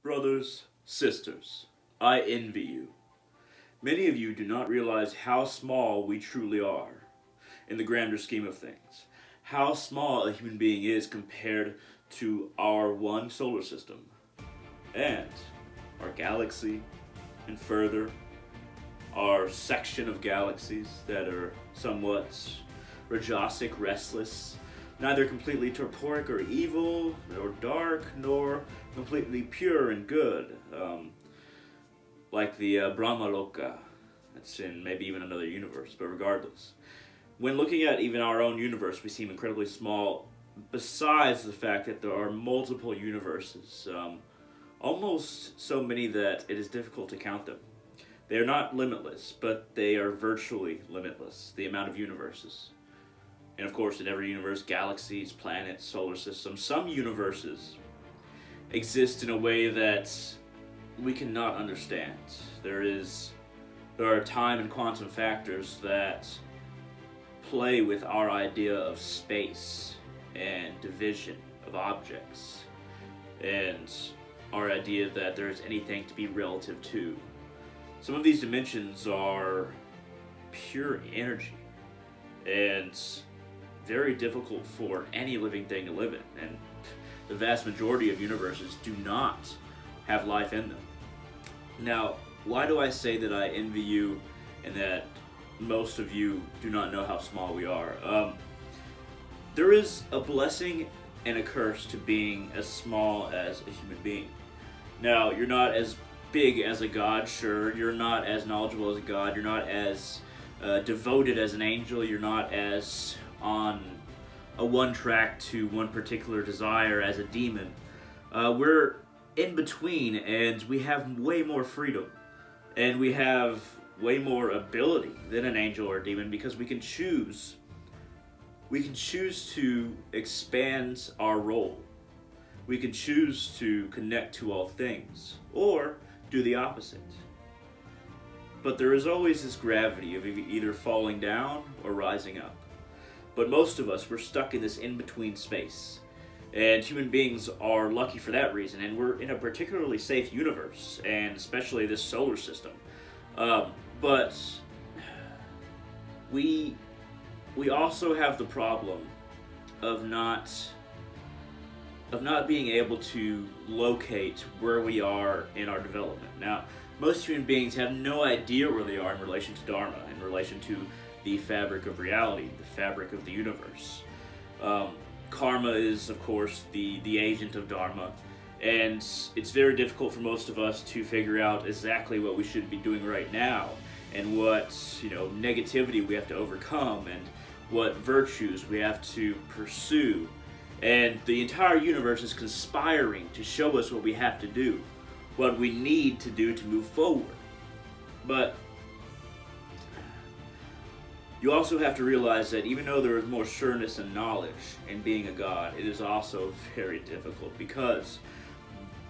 Brothers, sisters, I envy you. Many of you do not realize how small we truly are in the grander scheme of things. How small a human being is compared to our one solar system and our galaxy, and further, our section of galaxies that are somewhat rajasic, restless, neither completely torporic or evil, nor dark, nor completely pure and good, like the Brahmaloka. That's in maybe even another universe, but regardless. When looking at even our own universe, we seem incredibly small, besides the fact that there are multiple universes, almost so many that it is difficult to count them. They are not limitless, but they are virtually limitless, the amount of universes. And of course, in every universe, galaxies, planets, solar systems, some universes exist in a way that we cannot understand. There are time and quantum factors that play with our idea of space and division of objects and our idea that there is anything to be relative to. Some of these dimensions are pure energy and very difficult for any living thing to live in, and the vast majority of universes do not have life in them. Now, why do I say that I envy you and that most of you do not know how small we are? There is a blessing and a curse to being as small as a human being. Now, you're not as big as a god, sure. You're not as knowledgeable as a god. You're not as devoted as an angel. You're not as on a one track to one particular desire as a demon. We're in between, and we have way more freedom, and we have way more ability than an angel or a demon because we can choose. We can choose to expand our role. We can choose to connect to all things, or do the opposite. But there is always this gravity of either falling down or rising up. But most of us, we're stuck in this in-between space. And human beings are lucky for that reason, and we're in a particularly safe universe, and especially this solar system. But we also have the problem of not being able to locate where we are in our development. Now, most human beings have no idea where they are in relation to Dharma, in relation to the fabric of reality, the fabric of the universe. Karma is, of course, the agent of Dharma, and it's very difficult for most of us to figure out exactly what we should be doing right now, and what negativity we have to overcome, and what virtues we have to pursue. And the entire universe is conspiring to show us what we have to do, what we need to do to move forward. But you also have to realize that even though there is more sureness and knowledge in being a god, it is also very difficult because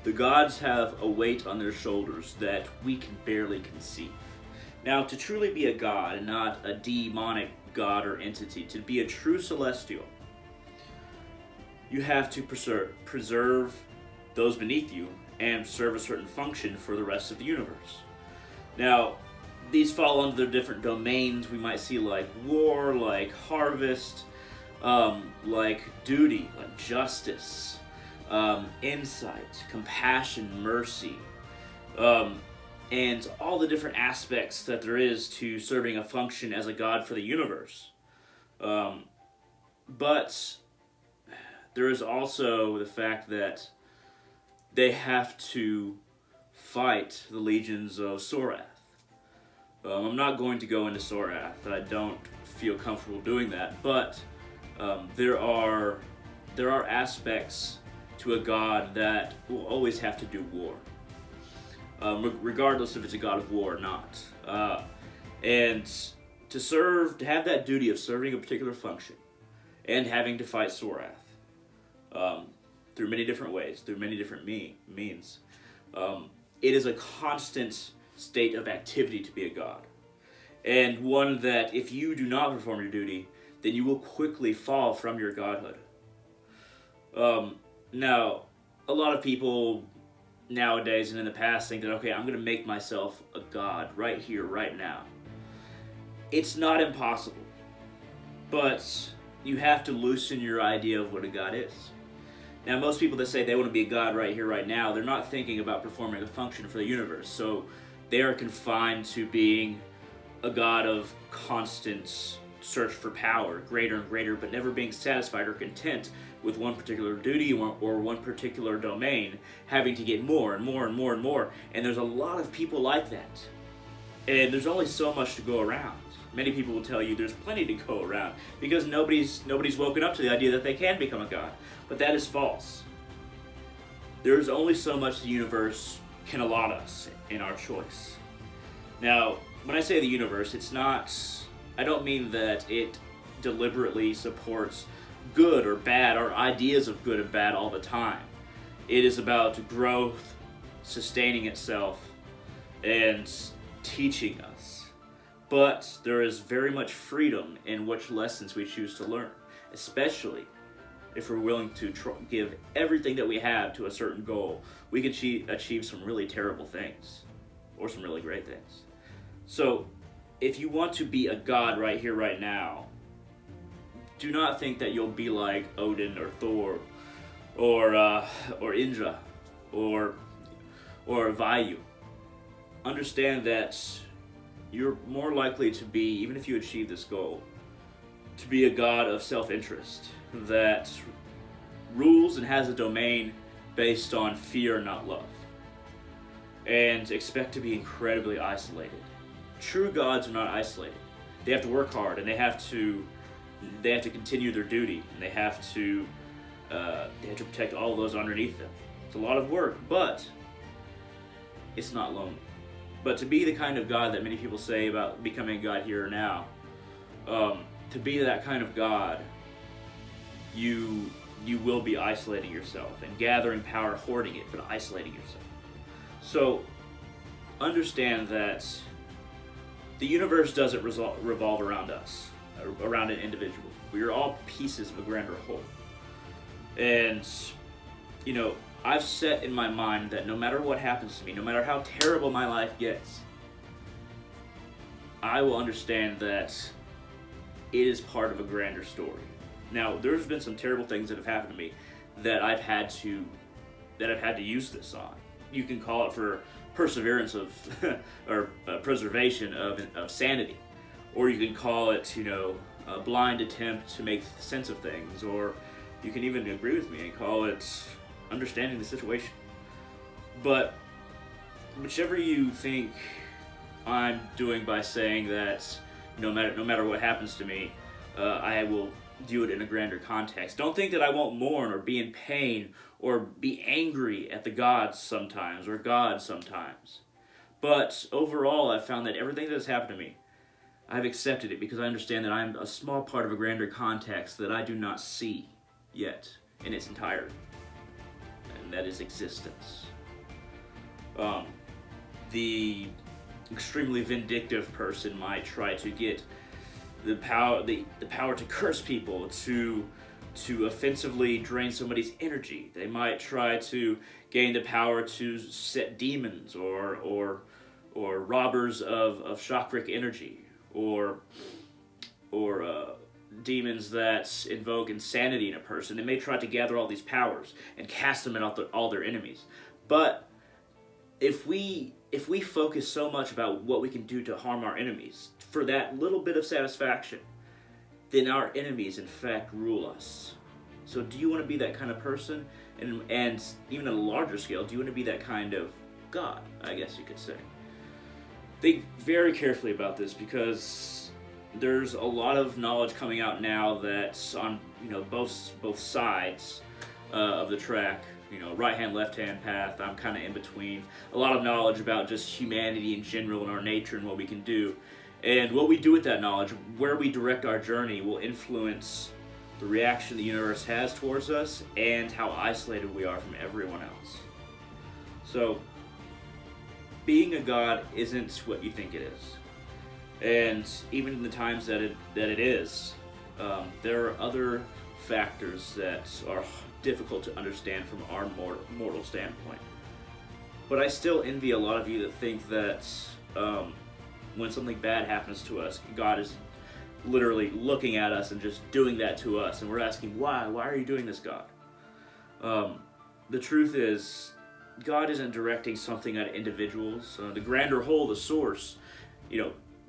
the gods have a weight on their shoulders that we can barely conceive. Now, to truly be a god and not a demonic god or entity, to be a true celestial, you have to preserve those beneath you and serve a certain function for the rest of the universe. Now, these fall under the different domains we might see, like war, like harvest, like duty, like justice, insight, compassion, mercy, and all the different aspects that there is to serving a function as a god for the universe. But there is also the fact that they have to fight the legions of Sorath. I'm not going to go into Sorath. I don't feel comfortable doing that. But there are aspects to a god that will always have to do war, regardless if it's a god of war or not. And to have that duty of serving a particular function, and having to fight Sorath through many different ways, through many different means. It is a constant state of activity to be a god, and one that if you do not perform your duty, then you will quickly fall from your godhood. Now, a lot of people nowadays and in the past think that, okay, I'm going to make myself a god right here, right now. It's not impossible, but you have to loosen your idea of what a god is. Now, most people that say they want to be a god right here, right now, they're not thinking about performing a function for the universe. So they are confined to being a god of constant search for power, greater and greater, but never being satisfied or content with one particular duty or one particular domain, having to get more and more and more and more. And there's a lot of people like that. And there's only so much to go around. Many people will tell you there's plenty to go around because nobody's woken up to the idea that they can become a god. But that is false. There's only so much the universe can allot us in our choice. Now, when I say the universe, it's not, I don't mean that it deliberately supports good or bad, or ideas of good and bad all the time. It is about growth, sustaining itself, and teaching us. But there is very much freedom in which lessons we choose to learn, especially if we're willing to give everything that we have to a certain goal. We can achieve some really terrible things, or some really great things. So, if you want to be a god right here, right now, do not think that you'll be like Odin or Thor, or Indra, or Vayu. Understand that you're more likely to be, even if you achieve this goal, to be a god of self-interest that rules and has a domain based on fear, not love, and expect to be incredibly isolated. True gods are not isolated. They have to work hard, and they have to continue their duty, and they have to protect all those underneath them. It's a lot of work, but it's not lonely. But to be the kind of god that many people say about becoming a god here or now, to be that kind of god, you will be isolating yourself and gathering power, hoarding it, but isolating yourself. So understand that the universe doesn't revolve around us, around an individual. We are all pieces of a grander whole. And, you know, I've set in my mind that no matter what happens to me, no matter how terrible my life gets, I will understand that it is part of a grander story. Now, there's been some terrible things that have happened to me that I've had to use this on. You can call it for perseverance of or preservation of sanity, or you can call it, you know, a blind attempt to make sense of things, or you can even agree with me and call it understanding the situation. But whichever you think I'm doing by saying that no matter what happens to me, I will view it in a grander context. Don't think that I won't mourn or be in pain or be angry at the gods sometimes, or God sometimes. But overall, I've found that everything that has happened to me, I've accepted it because I understand that I'm a small part of a grander context that I do not see yet in its entirety. And that is existence. The extremely vindictive person might try to get the power to curse people, to offensively drain somebody's energy. They might try to gain the power to set demons or robbers of chakric energy, or demons that invoke insanity in a person. They may try to gather all these powers and cast them at all their enemies. But if we focus so much about what we can do to harm our enemies for that little bit of satisfaction, then our enemies in fact rule us. So do you want to be that kind of person? And even on a larger scale, do you want to be that kind of God, I guess you could say? Think very carefully about this, because there's a lot of knowledge coming out now that's on, you know, both sides of the track. You know, right hand, left hand path. I'm kind of in between. A lot of knowledge about just humanity in general and our nature and what we can do. And what we do with that knowledge, where we direct our journey, will influence the reaction the universe has towards us and how isolated we are from everyone else. So, being a god isn't what you think it is. And even in the times that it is, there are other factors that are difficult to understand from our mortal standpoint. But I still envy a lot of you that think that when something bad happens to us, God is literally looking at us and just doing that to us, and we're asking, why? Why are you doing this, God? The truth is, God isn't directing something at individuals. The grander whole, the source,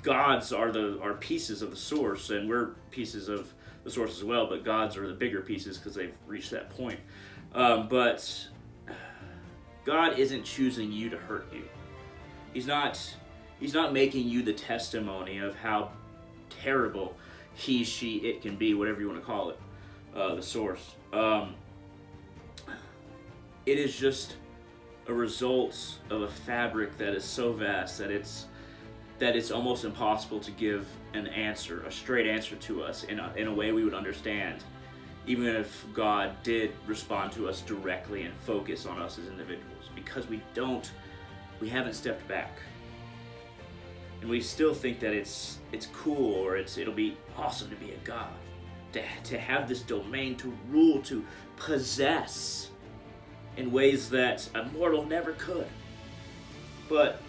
gods are pieces of the source, and we're pieces of the source as well, but gods are the bigger pieces because they've reached that point. But God isn't choosing you to hurt you. He's not making you the testimony of how terrible he, she, it can be, whatever you want to call it, the source. It is just a result of a fabric that is so vast that it's almost impossible to give an answer, a straight answer to us in a way we would understand, even if God did respond to us directly and focus on us as individuals, because we haven't stepped back. And we still think that it's cool, or it'll be awesome to be a god, to have this domain, to rule, to possess in ways that a mortal never could. But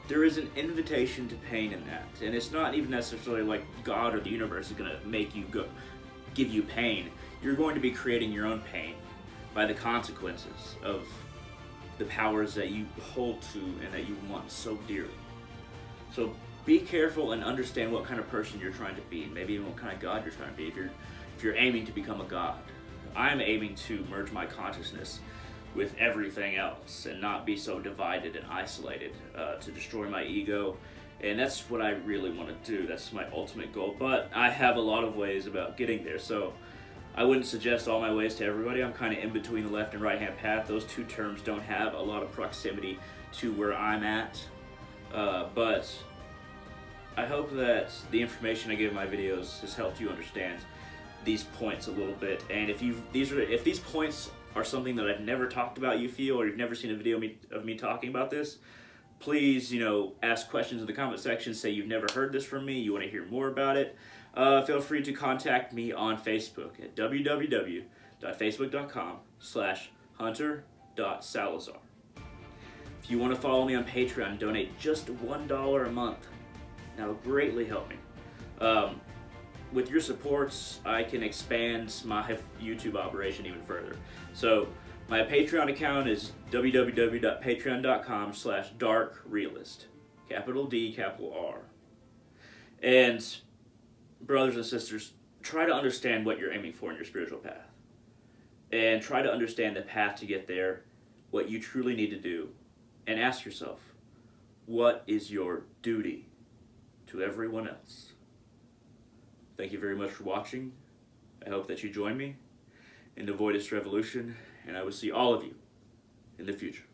there is an invitation to pain in that, and it's not even necessarily like God or the universe is going to give you pain. You're going to be creating your own pain by the consequences of the powers that you hold to and that you want so dearly. So be careful and understand what kind of person you're trying to be, maybe even what kind of God you're trying to be. If you're aiming to become a god, I'm aiming to merge my consciousness with everything else and not be so divided and isolated, to destroy my ego. And that's what I really want to do. That's my ultimate goal. But I have a lot of ways about getting there, so I wouldn't suggest all my ways to everybody. I'm kind of in between the left and right hand path. Those two terms don't have a lot of proximity to where I'm at. But I hope that the information I give in my videos has helped you understand these points a little bit. And if these points are something that I've never talked about, you feel, or you've never seen a video of me talking about this, please, ask questions in the comment section. Say you've never heard this from me, you want to hear more about it. Feel free to contact me on Facebook at www.facebook.com/hunter.salazar. If you want to follow me on Patreon, donate just $1 a month. That'll greatly help me. With your supports, I can expand my YouTube operation even further. So my Patreon account is www.patreon.com/darkrealist. Capital D, capital R. And brothers and sisters, try to understand what you're aiming for in your spiritual path. And try to understand the path to get there, what you truly need to do. And ask yourself, what is your duty to everyone else? Thank you very much for watching. I hope that you join me in the Voidist Revolution, and I will see all of you in the future.